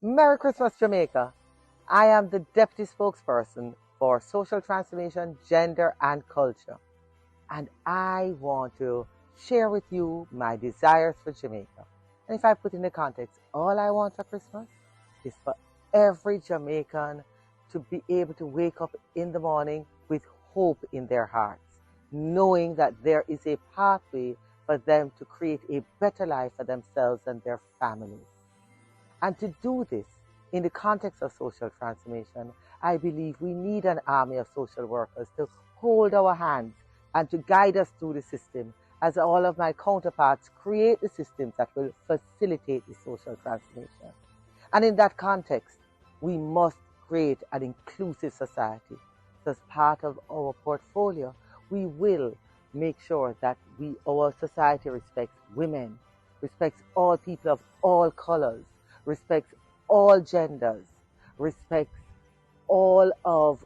Merry Christmas, Jamaica. I am the Deputy Spokesperson for Social Transformation, Gender and Culture. And I want to share with you my desires for Jamaica. And if I put in the context, all I want for Christmas is for every Jamaican to be able to wake up in the morning with hope in their hearts, knowing that there is a pathway for them to create a better life for themselves and their families. And to do this in the context of social transformation, I believe we need an army of social workers to hold our hands and to guide us through the system, as all of my counterparts create the systems that will facilitate the social transformation. And in that context, we must create an inclusive society. So as part of our portfolio, we will make sure that our society respects women, respects all people of all colors, respects all genders, respects all of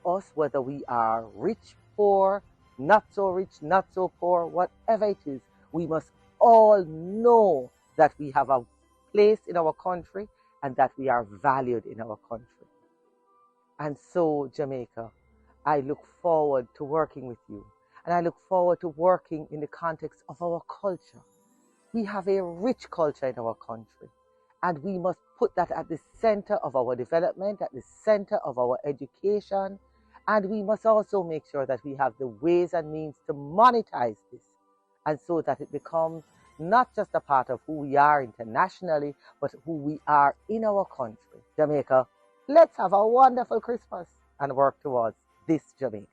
us, whether we are rich, poor, not so rich, not so poor, whatever it is. We must all know that we have a place in our country and that we are valued in our country. And so, Jamaica, I look forward to working with you. And I look forward to working in the context of our culture. We have a rich culture in our country. And we must put that at the center of our development, at the center of our education. And we must also make sure that we have the ways and means to monetize this. And so that it becomes not just a part of who we are internationally, but who we are in our country. Jamaica, let's have a wonderful Christmas and work towards this Jamaica.